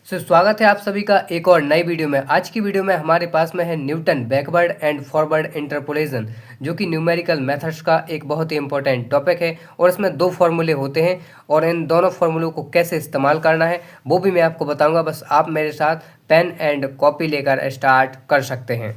स्वागत है आप सभी का एक और नई वीडियो में। आज की वीडियो में हमारे पास में है Newton backward and forward interpolation, जो कि न्यूमेरिकल मेथड्स का एक बहुत ही इंपॉर्टेंट टॉपिक है और इसमें दो फॉर्मूले होते हैं और इन दोनों फॉर्मूलों को कैसे इस्तेमाल करना है वो भी मैं आपको बताऊंगा। बस आप मेरे साथ पेन एंड कॉपी लेकर स्टार्ट कर सकते हैं।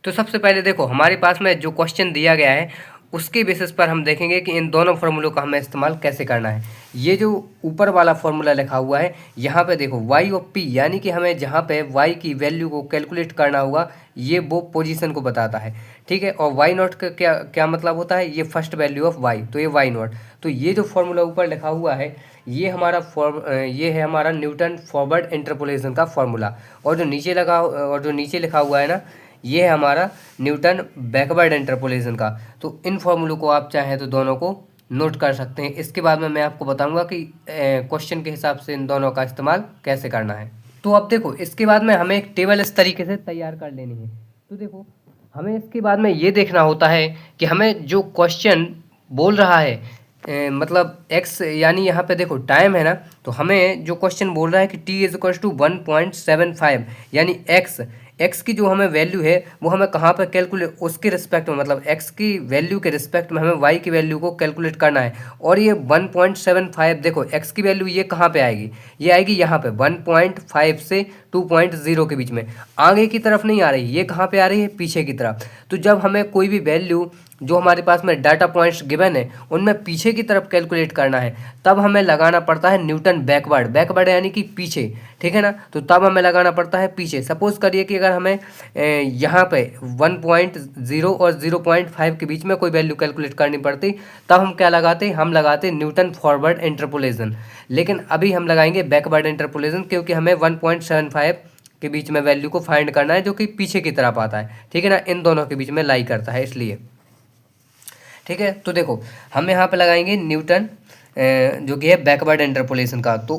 तो सबसे पहले देखो, हमारे पास में जो क्वेश्चन दिया गया है उसके बेसिस पर हम देखेंगे कि इन दोनों फार्मूलों का हमें इस्तेमाल कैसे करना है। ये जो ऊपर वाला फार्मूला लिखा हुआ है यहाँ पे देखो y और p, यानी कि हमें जहाँ पे y की वैल्यू को कैलकुलेट करना होगा ये वो पोजीशन को बताता है, ठीक है। और y नॉट का क्या क्या मतलब होता है, ये फर्स्ट वैल्यू ऑफ y, तो ये y नॉट। तो ये जो फार्मूला ऊपर लिखा हुआ है ये है हमारा न्यूटन फॉरवर्ड इंटरपोलेशन का फार्मूला, और जो नीचे लिखा हुआ है ना ये है हमारा न्यूटन बैकवर्ड इंटरपोलेशन का। तो इन फॉर्मूलों को आप चाहें तो दोनों को नोट कर सकते हैं। इसके बाद में मैं आपको बताऊंगा कि क्वेश्चन के हिसाब से इन दोनों का इस्तेमाल कैसे करना है। तो अब देखो, इसके बाद में हमें एक टेबल इस तरीके से तैयार कर लेनी है। तो देखो, हमें इसके बाद में ये देखना होता है कि हमें जो क्वेश्चन बोल रहा है मतलब x, यानी यहाँ पे देखो टाइम है ना, तो हमें जो क्वेश्चन बोल रहा है कि t इज इक्वल टू 1.75, यानी x की जो हमें वैल्यू है वो हमें कहाँ पर कैलकुलेट, उसके रिस्पेक्ट में, मतलब x की वैल्यू के रिस्पेक्ट में हमें y की वैल्यू को कैलकुलेट करना है। और ये 1.75 देखो x की वैल्यू ये कहाँ पे आएगी, ये आएगी यहाँ पे 1.5 से 2.0 के बीच में, आगे की तरफ नहीं आ रही, ये कहाँ पे आ रही है, पीछे की तरफ। तो जब हमें कोई भी वैल्यू जो हमारे पास में डाटा पॉइंट्स गिवन है उनमें पीछे की तरफ कैलकुलेट करना है, तब हमें लगाना पड़ता है न्यूटन बैकवर्ड यानी कि पीछे, ठीक है ना। तो तब हमें लगाना पड़ता है पीछे। सपोज करिए कि अगर हमें यहाँ पे 1.0 और 0.5 के बीच में कोई वैल्यू कैलकुलेट करनी पड़ती, तब हम क्या लगाते, हम लगाते न्यूटन फॉरवर्ड इंटरपोलेशन। लेकिन अभी हम लगाएंगे बैकवर्ड इंटरपोलेशन, क्योंकि हमें 1.75 के बीच में वैल्यू को फाइंड करना है जो कि पीछे की तरफ आता है, ठीक है ना, इन दोनों के बीच में लाई करता है इसलिए, ठीक है। तो देखो, हम यहाँ पे लगाएंगे न्यूटन जो कि है बैकवर्ड इंटरपोलेशन का। तो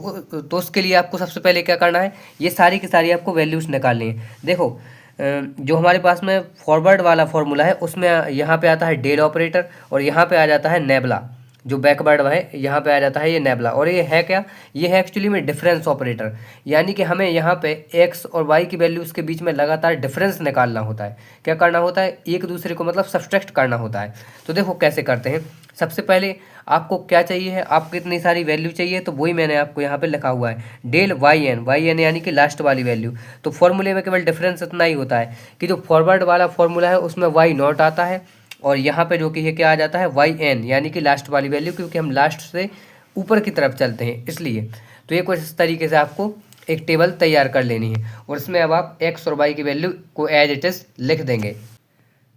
उसके लिए आपको सबसे पहले क्या करना है, ये सारी की सारी आपको वैल्यूज निकालनी है। देखो, जो हमारे पास में फॉरवर्ड वाला फॉर्मूला है उसमें यहाँ पे आता है डेल ऑपरेटर और यहाँ पे आ जाता है नेबला। जो बैकवर्ड है यहाँ पे आ जाता है ये नेबला, और ये है क्या, ये है एक्चुअली में डिफरेंस ऑपरेटर, यानी कि हमें यहाँ पे x और y की वैल्यूज़ के बीच में लगातार डिफरेंस निकालना होता है। क्या करना होता है, एक दूसरे को मतलब सब्सट्रैक्ट करना होता है। तो देखो कैसे करते हैं। सबसे पहले आपको क्या चाहिए है, आपको इतनी सारी वैल्यू चाहिए, तो वही मैंने आपको यहाँ पे लिखा हुआ है डेल वाई एन यानी कि लास्ट वाली वैल्यू। तो फॉर्मूले में केवल डिफरेंस इतना ही होता है कि जो फॉरवर्ड वाला फॉर्मूला है उसमें वाई नॉट आता है, और यहाँ पे जो कि है क्या आ जाता है वाई एन, यानी कि लास्ट वाली वैल्यू, क्योंकि हम लास्ट से ऊपर की तरफ चलते हैं इसलिए। तो ये कुछ इस तरीके से आपको एक टेबल तैयार कर लेनी है और इसमें अब आप एक्स और वाई की वैल्यू को एज इट इज लिख देंगे।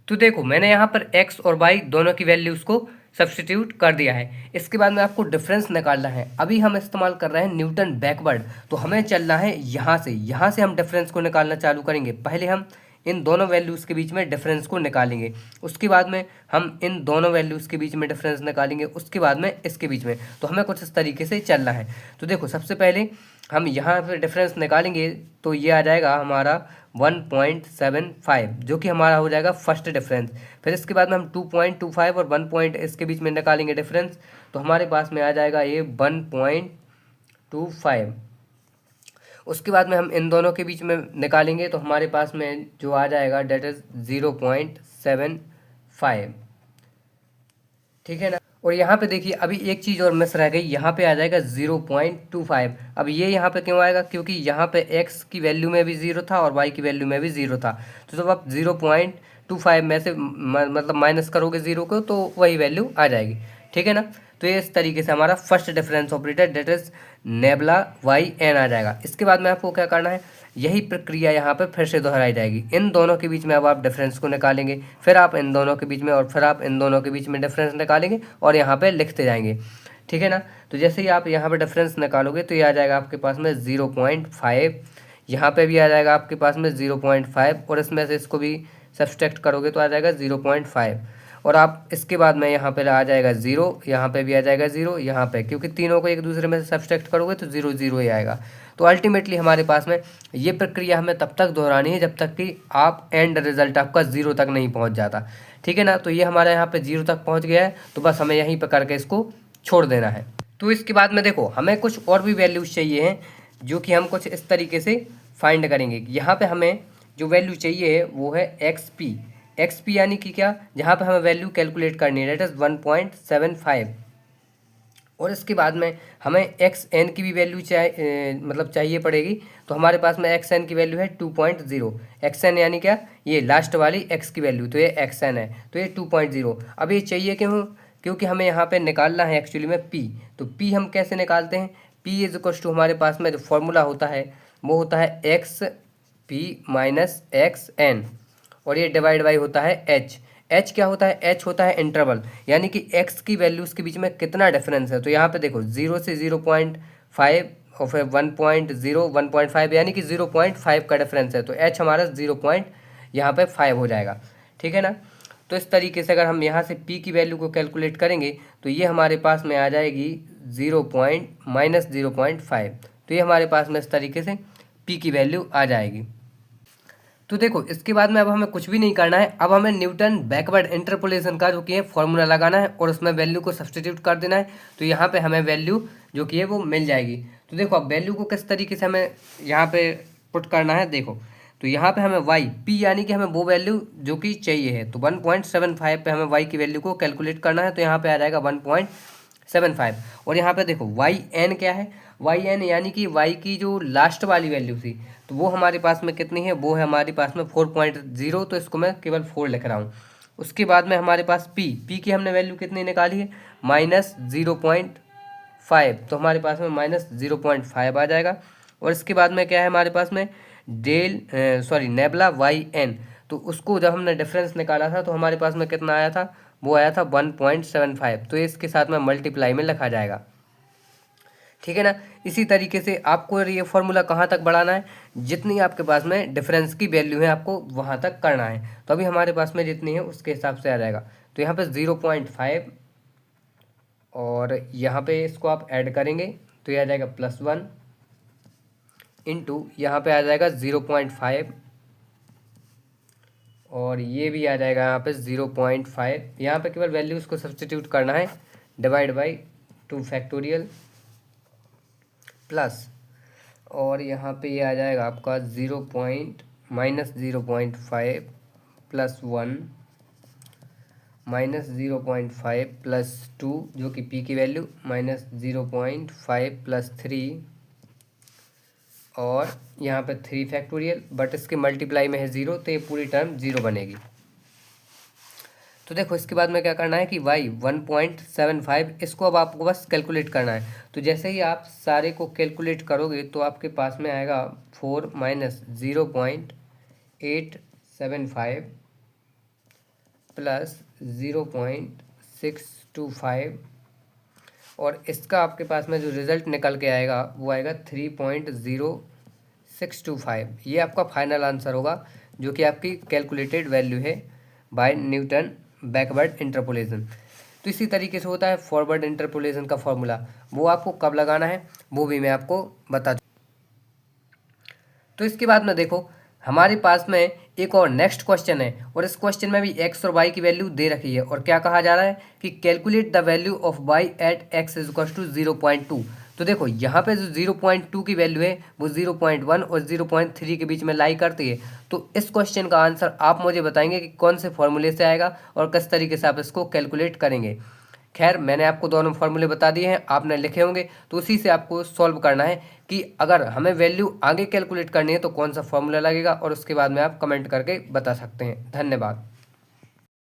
तो देखो, मैंने यहाँ पर एक्स और वाई दोनों की वैल्यूज़ को सब्सटीट्यूट कर दिया है। इसके बाद में आपको डिफरेंस निकालना है। अभी हम इस्तेमाल कर रहे हैं न्यूटन बैकवर्ड, तो हमें चलना है यहाँ से हम डिफरेंस को निकालना चालू करेंगे। पहले हम इन दोनों वैल्यूज़ के बीच में डिफरेंस को निकालेंगे, उसके बाद में हम इन दोनों वैल्यूज़ के बीच में डिफरेंस निकालेंगे, उसके बाद में इसके बीच में। तो हमें कुछ इस तरीके से चलना है। तो देखो, सबसे पहले हम यहाँ पर डिफरेंस निकालेंगे तो ये आ जाएगा हमारा 1.75, जो कि हमारा हो जाएगा फर्स्ट डिफरेंस। फिर इसके बाद में हम 2.25 और 1 पॉइंट इसके बीच में निकालेंगे डिफरेंस, तो हमारे पास में आ जाएगा ये 1.25। उसके बाद में हम इन दोनों के बीच में निकालेंगे तो हमारे पास में जो आ जाएगा डेट इज़ 0.75, ठीक है ना। और यहाँ पे देखिए अभी एक चीज़ और मिस रह गई, यहाँ पे आ जाएगा 0.25। अब ये यहाँ पे क्यों आएगा, क्योंकि यहाँ पे x की वैल्यू में भी 0 था और y की वैल्यू में भी 0 था। तो जब आप 0.25 में से मतलब माइनस करोगे 0 को तो वही वैल्यू आ जाएगी, ठीक है ना। तो ये इस तरीके से हमारा first difference operator that is nabla Y N आ जाएगा। इसके बाद में आपको क्या करना है, यही प्रक्रिया यहाँ पे फिर से दोहराई जाएगी। इन दोनों के बीच में अब आप डिफरेंस को निकालेंगे, फिर आप इन दोनों के बीच में, और फिर आप इन दोनों के बीच में डिफरेंस निकालेंगे और यहाँ पे लिखते जाएंगे, ठीक है ना। तो जैसे ही आप यहाँ पे डिफरेंस निकालोगे तो ये आ जाएगा आपके पास में 0.5, यहाँ पे भी आ जाएगा आपके पास में 0.5, और इसमें से इसको भी सब्सट्रैक्ट करोगे तो आ जाएगा 0.5, और आप इसके बाद में यहाँ पे आ जाएगा 0, यहाँ पे भी आ जाएगा 0, यहाँ पे, क्योंकि तीनों को एक दूसरे में से सब्सट्रैक्ट करोगे तो 0 0 ही आएगा। तो अल्टीमेटली हमारे पास में ये प्रक्रिया हमें तब तक दोहरानी है जब तक कि आप एंड रिजल्ट आपका 0 तक नहीं पहुँच जाता, ठीक है ना। तो ये हमारे यहाँ पे 0 तक पहुँच गया है, तो बस हमें यहीं पर करके इसको छोड़ देना है। तो इसके बाद में देखो हमें कुछ और भी वैल्यूज चाहिए हैं जो कि हम कुछ इस तरीके से फाइंड करेंगे। यहाँ पे हमें जो वैल्यू चाहिए है वो है एक्स पी यानी कि क्या, जहाँ पे हमें वैल्यू कैलकुलेट करनी है, डेट इज़ 1.75। और इसके बाद में हमें एक्स एन की भी वैल्यू मतलब चाहिए पड़ेगी। तो हमारे पास में एक्स एन की वैल्यू है 2.0। एक्स एन यानी क्या, ये लास्ट वाली एक्स की वैल्यू, तो ये एक्स एन है, तो ये 2.0। अब ये चाहिए क्यों, क्योंकि हमें यहाँ पे निकालना है एक्चुअली में पी। तो पी हम कैसे निकालते हैं, पी इज इक्वल टू हमारे पास में जो फॉर्मूला होता है वो होता है X P minus X N, और ये डिवाइड बाई होता है एच। एच क्या होता है, एच होता है इंटरवल, यानी कि एक्स की वैल्यूज़ के बीच में कितना डिफरेंस है। तो यहाँ पे देखो 0 से 0.5 और फिर 1.0 1.5 यानी कि 0.5 का डिफरेंस है। तो एच हमारा 0. यहाँ पे 5 हो जाएगा, ठीक है ना। तो इस तरीके से अगर हम यहाँ से पी की वैल्यू को कैलकुलेट करेंगे तो ये हमारे पास में आ जाएगी 0.-0.5। तो ये हमारे पास में इस तरीके से पी की वैल्यू आ जाएगी। तो देखो इसके बाद में अब हमें कुछ भी नहीं करना है, अब हमें न्यूटन बैकवर्ड इंटरपोलेशन का जो कि है फॉर्मूला लगाना है और उसमें वैल्यू को सब्स्टिट्यूट कर देना है। तो यहाँ पे हमें वैल्यू जो कि है वो मिल जाएगी। तो देखो अब वैल्यू को किस तरीके से हमें यहाँ पे पुट करना है, देखो तो यहाँ पे हमें वाई पी यानी कि हमें वो वैल्यू जो कि चाहिए है, तो 1.75 पे हमें वाई की वैल्यू को कैलकुलेट करना है। तो यहाँ पे आ जाएगा 1.75। और यहाँ पे देखो वाई एन क्या है, वाई एन यानी कि वाई की जो लास्ट वाली वैल्यू थी तो वो हमारे पास में कितनी है, वो है हमारे पास में 4.0। तो इसको मैं केवल 4 लिख रहा हूँ। उसके बाद में हमारे पास पी की हमने वैल्यू कितनी निकाली है, -0.5। तो हमारे पास में -0.5 आ जाएगा। और इसके बाद में क्या है हमारे पास में नेबला वाई एन। तो उसको जब हमने डिफरेंस निकाला था तो हमारे पास में कितना आया था, वो आया था 1.75। तो इसके साथ में मल्टीप्लाई में लिखा जाएगा, ठीक है ना। इसी तरीके से आपको ये फॉर्मूला कहाँ तक बढ़ाना है, जितनी आपके पास में डिफरेंस की वैल्यू है आपको वहाँ तक करना है। तो अभी हमारे पास में जितनी है उसके हिसाब से आ जाएगा। तो यहाँ पे 0.5 और यहाँ पे इसको आप ऐड करेंगे तो ये आ जाएगा +1 इंटू यहाँ पे आ जाएगा 0.5 और ये भी आ जाएगा यहाँ पे 0.5। यहाँ पे केवल वैल्यूज़ को सब्स्टिट्यूट करना है, डिवाइड बाई 2 फैक्टोरियल प्लस, और यहाँ पे ये आ जाएगा आपका -0.5 +1 -0.5 +2 जो कि पी की वैल्यू, -0.5 +3 और यहाँ पे 3 फैक्टोरियल, बट इसके मल्टीप्लाई में है 0 तो ये पूरी टर्म 0 बनेगी। तो देखो इसके बाद में क्या करना है कि y 1.75 इसको अब आपको बस कैलकुलेट करना है। तो जैसे ही आप सारे को कैलकुलेट करोगे तो आपके पास में आएगा 4 - 0.875 प्लस 0.625 और इसका आपके पास में जो रिज़ल्ट निकल के आएगा वो आएगा 3.0625। ये आपका फाइनल आंसर होगा जो कि आपकी कैलकुलेटेड वैल्यू है बाय न्यूटन बैकवर्ड इंटरपोलेशन। तो इसी तरीके से होता है फॉरवर्ड इंटरपोलेशन का फॉर्मूला, वो आपको कब लगाना है वो भी मैं आपको बता दूँ। तो इसके बाद में देखो हमारे पास में एक और नेक्स्ट क्वेश्चन है और इस क्वेश्चन में भी एक्स और वाई की वैल्यू दे रखी है और क्या कहा जा रहा है कि calculate the value of Y at X is equal to 0.2। तो देखो यहाँ पे जो 0.2 की वैल्यू है वो 0.1 और 0.3 के बीच में लाई करती है। तो इस क्वेश्चन का आंसर आप मुझे बताएंगे कि कौन से फॉर्मूले से आएगा और किस तरीके से आप इसको कैलकुलेट करेंगे। खैर मैंने आपको दोनों फार्मूले बता दिए हैं, आपने लिखे होंगे, तो उसी से आपको सॉल्व करना है कि अगर हमें वैल्यू आगे कैलकुलेट करनी है तो कौन सा फॉर्मूला लगेगा, और उसके बाद में आप कमेंट करके बता सकते हैं। धन्यवाद।